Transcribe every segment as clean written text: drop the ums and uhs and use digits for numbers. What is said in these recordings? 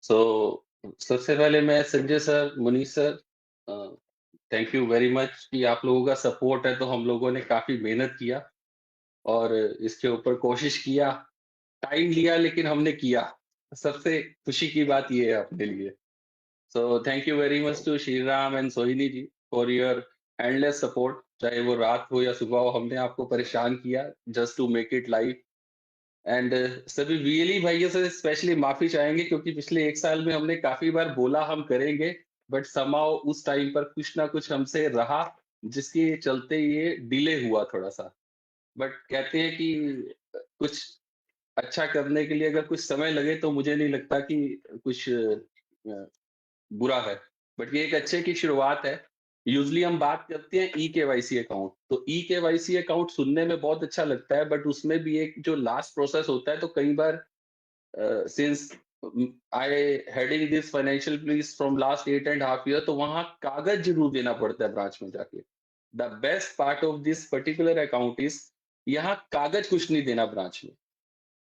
सो सबसे पहले मैं Sanjay sir, Munish sir, thank you very much कि आप लोगों का सपोर्ट है तो हम लोगों ने काफ़ी मेहनत किया और इसके ऊपर कोशिश किया, टाइम लिया लेकिन हमने किया। सबसे खुशी की बात ये है अपने लिए। So thank you very much to Shriram and Sohini ji for your endless support. चाहे वो रात हो या सुबह हो, हमने आपको परेशान किया just to make it live. And सभी वीएलई भाइयों से स्पेशली माफी चाहेंगे क्योंकि पिछले 1 साल में हमने काफ़ी बार बोला हम करेंगे, बट समहाउ उस टाइम पर कुछ ना कुछ हमसे रहा, जिसके चलते ये डिले हुआ थोड़ा-सा। बट कहते हैं कि कुछ अच्छा करने के लिए अगर कुछ समय लगे तो मुझे नहीं लगता कि कुछ बुरा है। बट ये एक अच्छे की शुरुआत है। यूजुअली हम बात करते हैं ई-केवाईसी अकाउंट, तो ई-केवाईसी अकाउंट सुनने में बहुत अच्छा लगता है, बट उसमें भी एक जो लास्ट प्रोसेस होता है, तो कई बार since I heading this financial police from last 8.5 years, तो वहाँ कागज जरूर देना पड़ता है ब्रांच में जाके। The best part of this particular account is यहाँ कागज कुछ नहीं देना ब्रांच में।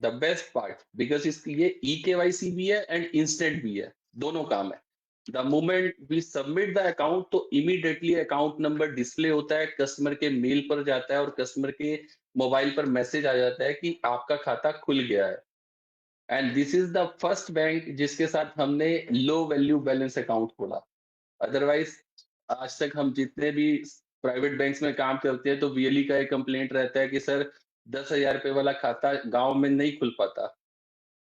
द बेस्ट पार्ट बिकॉज इसकी ये ई-केवाईसी भी है एंड इंस्टेंट भी है, दोनों काम है। The moment we submit the account तो इमीडिएटली अकाउंट नंबर डिस्प्ले होता है, कस्टमर के मेल पर जाता है और कस्टमर के मोबाइल पर मैसेज आ जाता है कि आपका खाता खुल गया है। And this is the first bank जिसके साथ हमने लो वैल्यू बैलेंस अकाउंट खोला। अदरवाइज आज तक हम जितने भी प्राइवेट बैंक्स में काम करते हैं तो वीएलई का एक कंप्लेंट रहता है कि सर 10,000 रुपए वाला खाता गांव में नहीं खुल पाता।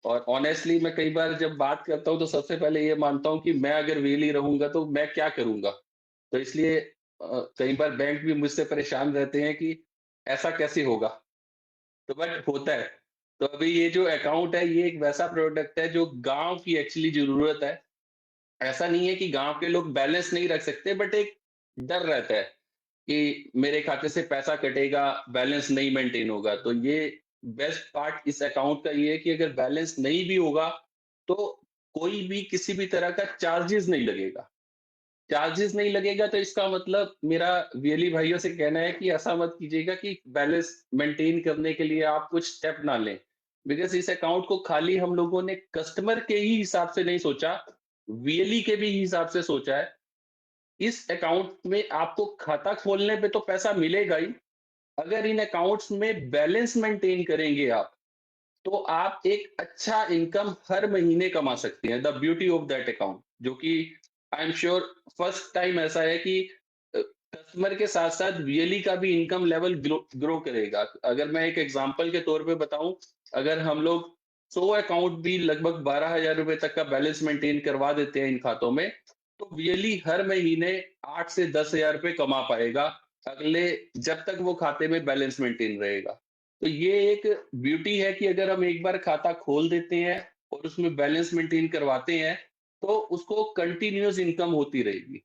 और ऑनेस्टली मैं कई बार जब बात करता हूँ तो सबसे पहले ये मानता हूँ कि मैं अगर वीएलई रहूंगा तो मैं क्या करूंगा। तो इसलिए कई बार बैंक भी मुझसे परेशान रहते हैं कि ऐसा कैसे होगा। तो बट होता है। तो अभी ये जो अकाउंट है ये एक वैसा प्रोडक्ट है जो गाँव की एक्चुअली ज़रूरत है। ऐसा नहीं है कि गाँव के लोग बैलेंस नहीं रख सकते, बट एक डर रहता है कि मेरे खाते से पैसा कटेगा, बैलेंस नहीं मेंटेन होगा। तो ये बेस्ट पार्ट इस अकाउंट का ये है कि अगर बैलेंस नहीं भी होगा, तो कोई भी किसी भी तरह का चार्जेज़ नहीं लगेगा। चार्जेस नहीं लगेगा तो इसका मतलब मेरा वीएलई भाइयों से कहना है कि ऐसा मत कीजिएगा कि बैलेंस मेंटेन करने के लिए आप कुछ स्टेप ना लें। बिकॉज़ इस अकाउंट को खाली हम लोगों ने कस्टमर के ही हिसाब से नहीं सोचा, वीएलई के भी हिसाब से सोचा है। इस अकाउंट में आपको खाता खोलने पे तो पैसा मिलेगा ही, अगर इन अकाउंट्स में बैलेंस मेंटेन करेंगे आप, तो आप एक अच्छा इनकम हर महीने कमा सकते हैं। The beauty of that account, जो कि I am sure first time ऐसा है कि कस्टमर के साथ साथ वीएलई का भी इनकम लेवल ग्रो ग्रो करेगा। अगर मैं एक एग्जांपल के तौर पे बताऊं, अगर हम लोग 100 अकाउंट भी लगभग 12,000 रुपए तक का बैलेंस मेंटेन करवा देते हैं इन खातों में, तो वीएलई हर महीने 8 से 10,000 रुपए कमा पाएगा, अगले जब तक वो खाते में बैलेंस मेंटेन रहेगा। तो ये एक ब्यूटी है कि अगर हम एक बार खाता खोल देते हैं और उसमें बैलेंस मेंटेन करवाते हैं, तो उसको कंटिन्यूअस इनकम होती रहेगी।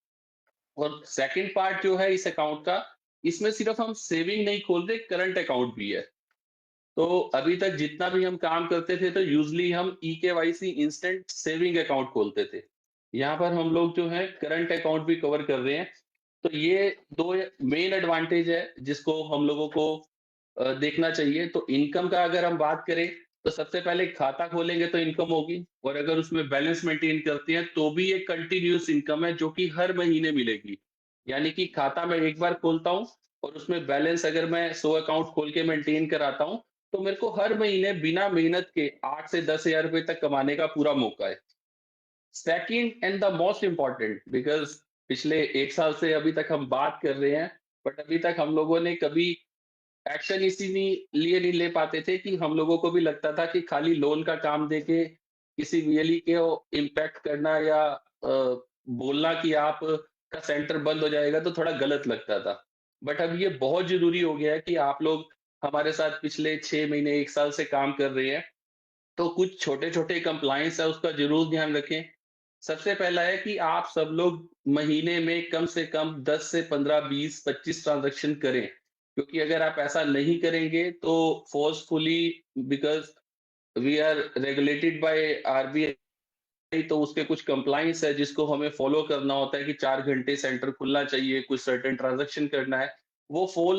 और सेकंड पार्ट जो है इस अकाउंट का, इसमें सिर्फ हम सेविंग नहीं खोल रहे, करंट अकाउंट भी है। तो अभी तक जितना भी हम काम करते थे तो यूजुअली हम ई-केवाईसी इंस्टेंट सेविंग अकाउंट खोलते थे। यहाँ पर हम लोग जो है करंट अकाउंट भी कवर कर रहे हैं। तो ये 2 मेन एडवांटेज है जिसको हम लोगों को देखना चाहिए। तो इनकम का अगर हम बात करें, तो सबसे पहले खाता खोलेंगे तो इनकम होगी, और अगर उसमें बैलेंस मेंटेन करते हैं तो भी एक कंटिन्यूअस इनकम है जो कि हर महीने मिलेगी। यानी कि खाता मैं एक बार खोलता हूँ और उसमें बैलेंस अगर मैं 100 अकाउंट खोल के मेंटेन कराता हूँ, तो मेरे को हर महीने बिना मेहनत के 8 से 10,000 रुपए तक कमाने का पूरा मौका है। Second and the most important, because पिछले 1 साल से अभी तक हम बात कर रहे हैं, बट अभी तक हम लोगों ने कभी एक्शन लिए नहीं ले पाते थे कि हम लोगों को भी लगता था कि खाली लोन का काम देके किसी वीएलई को इम्पैक्ट करना या बोलना कि आप का सेंटर बंद हो जाएगा तो थोड़ा गलत लगता था। बट अब ये बहुत ज़रूरी हो गया है कि आप लोग हमारे साथ पिछले 6 महीने 1 साल से काम कर रहे हैं, तो कुछ छोटे-छोटे कंप्लायंस है उसका ज़रूर ध्यान रखें। सबसे पहला है कि आप सब लोग महीने में कम से कम 10 से 15, 20, 25 ट्रांज़ैक्शन करें। क्योंकि अगर आप ऐसा नहीं करेंगे तो forcefully, because we are regulated by RBI, तो उसके कुछ कंप्लायंस है जिसको हमें फ़ॉलो करना होता है कि 4 घंटे सेंटर खुलना चाहिए, कुछ सर्टेन ट्रांज़ैक्शन करना है। वो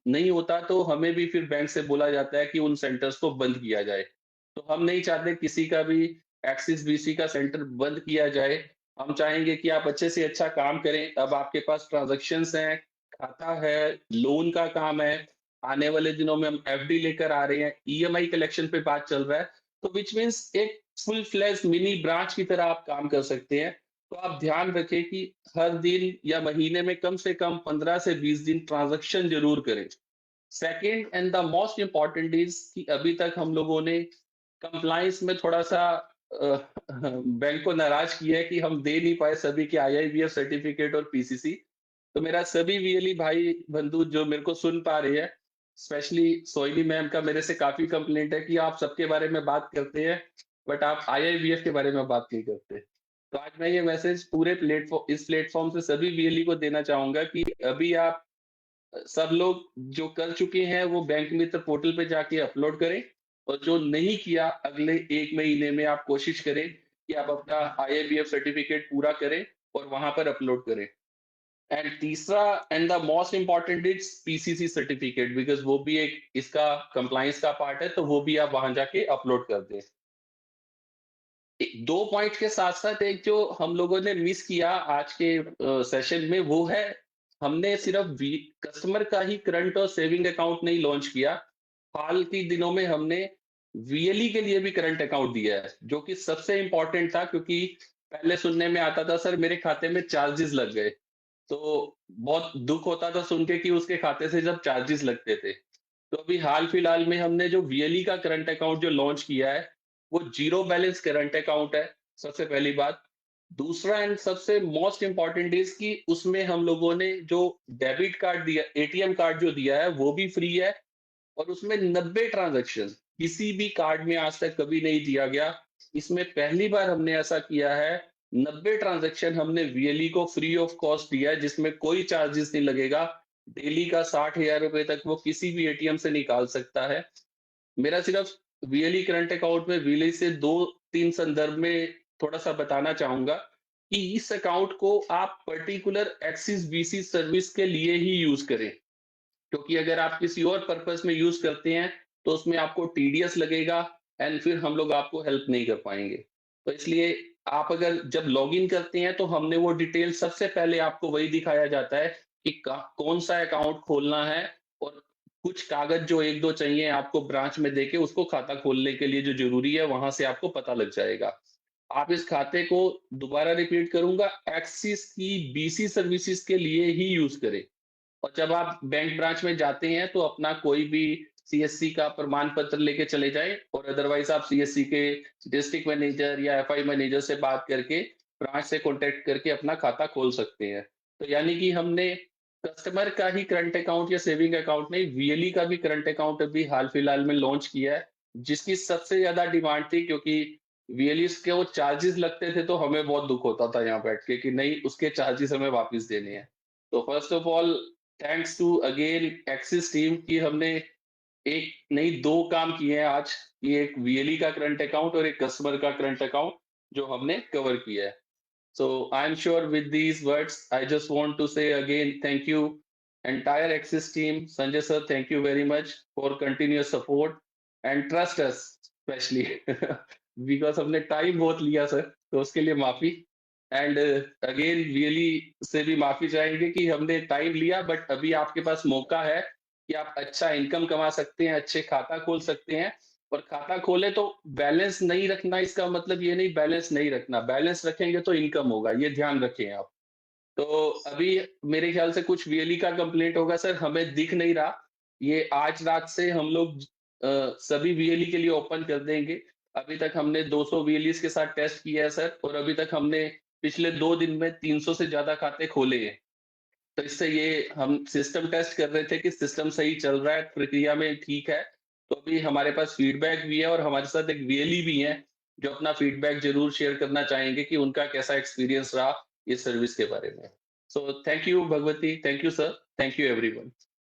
नहीं होता तो हमें भी फिर बैंक से बोला जाता है कि उन सेंटर्स को बंद किया जाए। तो हम नहीं चाहते किसी का भी एक्सिस बीसी का सेंटर बंद किया जाए। हम चाहेंगे कि आप अच्छे से अच्छा काम करें। अब आपके पास ट्रांज़ैक्शंस हैं, खाता है, लोन का काम है, आने वाले दिनों में हम एफडी लेकर आ रहे हैं, ईएमआई कलेक्शन पे बात चल रहा है, तो व्हिच मीन्स एक फुल फ्लेज्ड मिनी ब्रांच की तरह आप काम कर सकते हैं। तो आप ध्यान रखें कि हर दिन या महीने में कम से कम 15 से 20 दिन ट्रांज़ैक्शन ज़रूर करें। Second and the most important is कि अभी तक हम लोगों ने कंप्लायंस में थोड़ा-सा अ, बैंक को नाराज़ किया है कि हम दे नहीं पाए सभी के आईआईबीएफ सर्टिफिकेट और पीसीसी। तो मेरा सभी वीएलई भाई-बंधु जो मेरे को सुन पा रहे हैं, स्पेशली सोहिनी मैम का मेरे से काफ़ी कंप्लेंट है कि आप सबके बारे में बात करते हैं, बट आप आईआईबीएफ के बारे में बात नहीं करते। तो आज मैं ये मैसेज पूरे इस प्लेटफ़ॉर्म से सभी वीएलई को देना चाहूँगा कि अभी आप सब लोग जो कर चुके हैं वो बैंक मित्र पोर्टल पे जाके अपलोड करें और जो नहीं किया अगले 1 महीने में आप कोशिश करें कि आप अपना आईआईबीएफ सर्टिफिकेट पूरा करें और वहां पर अपलोड करें। एंड तीसरा and the most important is PCC certificate, because वो भी एक इसका कंप्लायंस का पार्ट है, तो वो भी आप वहां जाके अपलोड कर दें। दो पॉइंट के साथ साथ एक जो हम लोगों ने मिस किया आज के सेशन में वो है, हमने सिर्फ कस्टमर का ही करंट और सेविंग अकाउंट नहीं लॉन्च किया, हाल के दिनों में हमने वीएलई के लिए भी करंट अकाउंट दिया है, जो कि सबसे इंपॉर्टेंट था, क्योंकि पहले सुनने में आता था सर मेरे खाते में चार्जेस लग गए। तो बहुत दुख होता था सुन के कि उसके खाते से जब चार्जेस लगते थे। तो अभी हाल फिलहाल में हमने जो वीएलई का करंट अकाउंट जो लॉन्च किया है, वो जीरो बैलेंस करंट अकाउंट है, सबसे पहली बात। दूसरा एंड सबसे मोस्ट इम्पोर्टेंट इज कि उसमें हम लोगों ने जो डेबिट कार्ड दिया, एटीएम कार्ड जो दिया है वो भी फ्री है, और उसमें 90 ट्रांजैक्शन किसी भी कार्ड में आज तक कभी नहीं दिया गया। इसमें पहली बार हमने ऐसा किया है, 90 ट्रांजैक्शन हमने वीएलई को फ्री ऑफ कॉस्ट दिया है, जिसमें कोई चार्जेस नहीं लगेगा। डेली का 60,000 रुपए तक वो किसी भी एटीएम से निकाल सकता है। मेरा सिर्फ वीएलई करंट अकाउंट में वीएलई से 2-3 संदर्भ में थोड़ा-सा बताना चाहूँगा कि इस अकाउंट को आप पर्टिकुलर एक्सिस बीसी सर्विस के लिए ही यूज़ करें। क्योंकि अगर आप किसी और पर्पस में यूज करते हैं तो उसमें आपको टीडीएस लगेगा एंड फिर हम लोग आपको हेल्प नहीं कर पाएंगे। तो इसलिए आप अगर जब लॉगिन करते हैं तो हमने वो डिटेल सबसे पहले आपको वही दिखाया जाता है कि कौन सा अकाउंट खोलना है, और कुछ कागज जो एक दो चाहिए आपको ब्रांच में देके उसको खाता खोलने के लिए जो जरूरी है वहां से आपको पता लग जाएगा। आप इस खाते को, दोबारा रिपीट करूंगा, एक्सिस की बीसी सर्विसेज के लिए ही यूज करें। और जब आप बैंक ब्रांच में जाते हैं तो अपना कोई भी सीएससी का प्रमाण पत्र लेके चले जाएं, और अदरवाइज आप सीएससी के डिस्ट्रिक्ट मैनेजर या एफआई मैनेजर से बात करके ब्रांच से कांटेक्ट करके अपना खाता खोल सकते हैं। तो यानी कि हमने कस्टमर का ही करंट अकाउंट या सेविंग अकाउंट नहीं, वीएलई का भी करंट अकाउंट अभी हाल फिलहाल में लॉन्च किया है, जिसकी सबसे ज्यादा डिमांड थी, क्योंकि वीएलई के वो चार्जेस लगते थे तो हमें बहुत दुख होता था यहाँ बैठ के कि नहीं, उसके चार्जेस हमें वापस देने हैं। तो first of all thanks to again Axis team कि हमने एक नहीं दो काम किए हैं आज, कि एक वीएलई का करंट अकाउंट और एक कस्टमर का करंट अकाउंट जो हमने कवर किया है। So I'm sure with these words, I just want to say again, thank you, entire Axis team. Sanjay sir, thank you very much for continuous support and trust us, especially because हमने time बहुत लिया sir, तो उसके लिए माफी। And again really say भी माफी चाहेंगे कि हमने टाइम लिया, बट अभी आपके पास मौका है कि आप अच्छा इनकम कमा सकते हैं, अच्छे खाता खोल सकते हैं। और खाता खोले तो बैलेंस नहीं रखना, इसका मतलब ये नहीं बैलेंस नहीं रखना, बैलेंस रखेंगे तो इनकम होगा, ये ध्यान रखें आप। तो अभी मेरे ख्याल से कुछ वीएलई का कंप्लेंट होगा सर, हमें दिख नहीं रहा। ये आज रात से हम लोग सभी वीएलई के लिए ओपन कर देंगे। अभी तक हमने 200 वीएलईस के साथ टेस्ट किया है सर, और अभी तक हमने पिछले 2 दिन में 300 से ज्यादा खाते खोले हैं। तो इससे ये हम सिस्टम टेस्ट कर रहे थे कि सिस्टम सही चल रहा है, प्रक्रिया में ठीक है। तो अभी हमारे पास फीडबैक भी है, और हमारे साथ एक वीएलई भी है जो अपना फीडबैक जरूर शेयर करना चाहेंगे कि उनका कैसा एक्सपीरियंस रहा इस सर्विस के बारे में। सो thank you Bhagwati, thank you sir, thank you everyone.